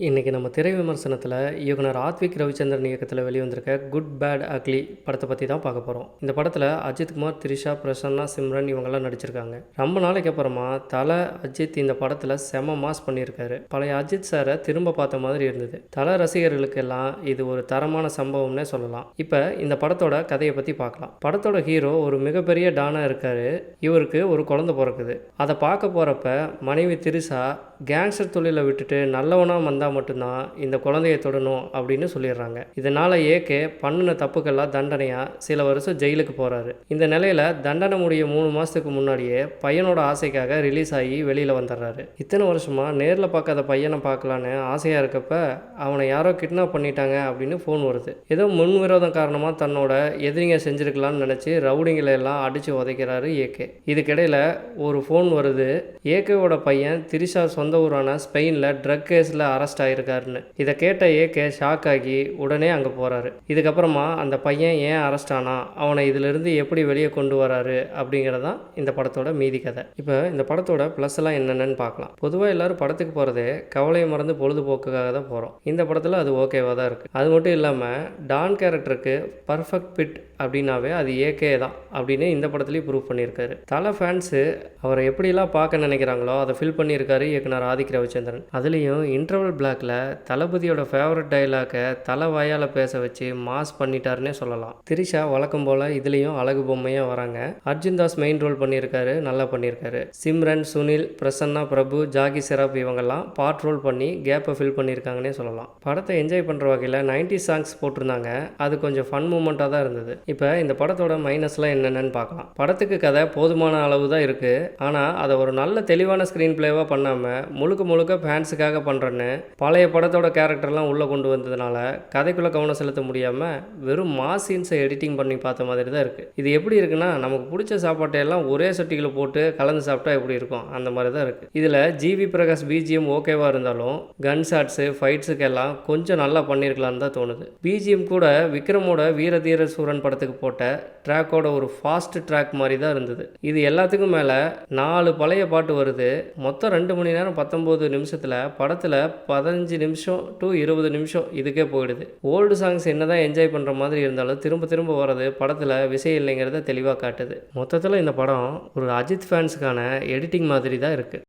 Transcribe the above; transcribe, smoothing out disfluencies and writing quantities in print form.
இன்றைக்கி நம்ம திரை விமர்சனத்தில் இயக்குனர் ஆத்விக் ரவிச்சந்திரன் இயக்கத்தில் வெளிவந்திருக்க குட் பேட் அக்லி படத்தை பற்றி தான் பார்க்க போகிறோம். இந்த படத்தில் அஜித்குமார், த்ரிஷா, பிரசன்னா, சிம்ரன் இவங்கெல்லாம் நடிச்சிருக்காங்க. ரொம்ப நாளைக்கு அப்புறமா தலை அஜித் இந்த படத்தில் செம மாஸ் பண்ணியிருக்காரு. பழைய அஜித் சாரை திரும்ப பார்த்த மாதிரி இருந்தது. தலை ரசிகர்களுக்கெல்லாம் இது ஒரு தரமான சம்பவம்னே சொல்லலாம். இப்போ இந்த படத்தோட கதையை பற்றி பார்க்கலாம். படத்தோட ஹீரோ ஒரு மிகப்பெரிய டானாக இருக்கார். இவருக்கு ஒரு குழந்தை பிறக்குது. அதை பார்க்க போகிறப்ப மனைவி த்ரிஷா கேங்ஸ்டர் தொழிலை விட்டுட்டு நல்லவனாக வந்தால் மட்டும்தான் இந்த குழந்தையை தொடணும் அப்படின்னு சொல்லிடுறாங்க. இதனால் ஏகே பண்ணின தப்புக்கெல்லாம் தண்டனையாக சில வருஷம் ஜெயிலுக்கு போகிறாரு. இந்த நிலையில் தண்டனை முடிய 3 மாதத்துக்கு முன்னாடியே பையனோட ஆசைக்காக ரிலீஸ் ஆகி வெளியில் வந்துடுறாரு. இத்தனை வருஷமாக நேரில் பார்க்காத பையனை பார்க்கலான்னு ஆசையாக இருக்கப்ப அவனை யாரோ கிட்னாப் பண்ணிட்டாங்க அப்படின்னு ஃபோன் வருது. ஏதோ முன்விரோதம் காரணமாக தன்னோட எதிரிங்க செஞ்சுருக்கலான்னு நினச்சி ரவுடிங்களை எல்லாம் அடித்து உதைக்கிறாரு ஏகே. இதுக்கிடையில் ஒரு ஃபோன் வருது. ஏகேவோட பையன் த்ரிஷா சொந்த ஊரான ஸ்பெயினில் ட்ரக் கேஸில் அரெஸ்ட் ஆகிருக்காருன்னு. இதை கேட்ட ஏகே ஷாக் ஆகி உடனே அங்கே போகிறாரு. இதுக்கப்புறமா அந்த பையன் ஏன் அரெஸ்ட் ஆனா, அவனை இதிலிருந்து எப்படி வெளியே கொண்டு வராரு அப்படிங்கிறதான் இந்த படத்தோட மீதி கதை. இப்போ இந்த படத்தோட ப்ளஸ் எல்லாம் என்னென்னு பார்க்கலாம். பொதுவாக எல்லாரும் படத்துக்கு போகிறதே கவலையை மறந்து பொழுதுபோக்குக்காக தான் போகிறோம். இந்த படத்தில் அது ஓகேவாக தான் இருக்குது. அது மட்டும் இல்லாமல் டான் கேரக்டருக்கு பர்ஃபெக்ட் ஃபிட் அப்படின்னாவே அது ஏகே தான் அப்படின்னு இந்த படத்துலேயும் ப்ரூவ் பண்ணியிருக்காரு. தலை ஃபேன்ஸு அவரை எப்படிலாம் பார்க்க நினைக்கிறாங்களோ அதை ஃபில் பண்ணியிருக்காரு இயக்குனர் ஆதிக் ரவிச்சந்திரன். அதுலேயும் இன்டர்வல் பிளாக்ல தளபதியோட ஃபேவரட் டைலாக்கை தலை வாயால் பேச வச்சு மாஸ் பண்ணிட்டாருன்னே சொல்லலாம். த்ரிஷா வழக்கம் போல் இதுலேயும் அழகு பொம்மையாக வராங்க. அர்ஜுன் தாஸ் மெயின் ரோல் பண்ணியிருக்காரு, நல்லா பண்ணியிருக்காரு. சிம்ரன், சுனில், பிரசன்னா, பிரபு, ஜாகி செராப் இவங்கெல்லாம் பார்ட் ரோல் பண்ணி கேப்பை ஃபில் பண்ணியிருக்காங்கன்னே சொல்லலாம். படத்தை என்ஜாய் பண்ணுற வகையில் 90s சாங்ஸ் போட்டிருந்தாங்க. அது கொஞ்சம் ஃபன் மூமெண்ட்டாக தான் இருந்தது. இப்போ இந்த படத்தோட மைனஸ்லாம் என்னென்னு பார்க்கலாம். படத்துக்கு கதை போதுமான அளவு தான் இருக்குது. ஆனால் அதை ஒரு நல்ல தெளிவான ஸ்க்ரீன் பிளேவாக பண்ணாமல் முழுக்க ஃபேன்ஸுக்காக பண்ணுறேன்னு பழைய படத்தோட கேரக்டர்லாம் உள்ளே கொண்டு வந்ததுனால கதைக்குள்ளே கவனம் செலுத்த முடியாமல் வெறும் மாஸ் சீன்ஸை எடிட்டிங் பண்ணி பார்த்த மாதிரி தான் இருக்குது. இது எப்படி இருக்குன்னா, நமக்கு பிடிச்ச சாப்பாட்டையெல்லாம் ஒரே சட்டியில் போட்டு கலந்து சாப்பிட்டா எப்படி இருக்கும் அந்த மாதிரி தான் இருக்குது. இதில் ஜிவி பிரகாஷ் பிஜிஎம் ஓகேவாக இருந்தாலும் கன் ஷாட்ஸு, ஃபைட்ஸுக்கெல்லாம் கொஞ்சம் நல்லா பண்ணியிருக்கலான்னு தான் தோணுது. பிஜிஎம் கூட விக்ரமோட வீரதீர சூரன் படத்துக்கு போட்ட ட்ராக்கோட ஒரு ஃபாஸ்ட் ட்ராக் மாதிரி தான் இருந்தது. இது எல்லாத்துக்கும் மேலே 4 பழைய பாட்டு வருது. மொத்தம் 2 மணி நேரம் 19 நிமிஷத்தில் படத்தில் 15 நிமிஷம் டு 20 நிமிஷம் இதுக்கே போயிடுது. ஓல்டு சாங்ஸ் என்னதான் என்ஜாய் பண்ணுற மாதிரி இருந்தாலும் திரும்ப வர்றது படத்தில் விஷயம் இல்லைங்கிறத தெளிவாக காட்டுது. மொத்தத்தில் இந்த படம் ஒரு அஜித் ஃபேன்ஸுக்கான எடிட்டிங் மாதிரி தான் இருக்குது.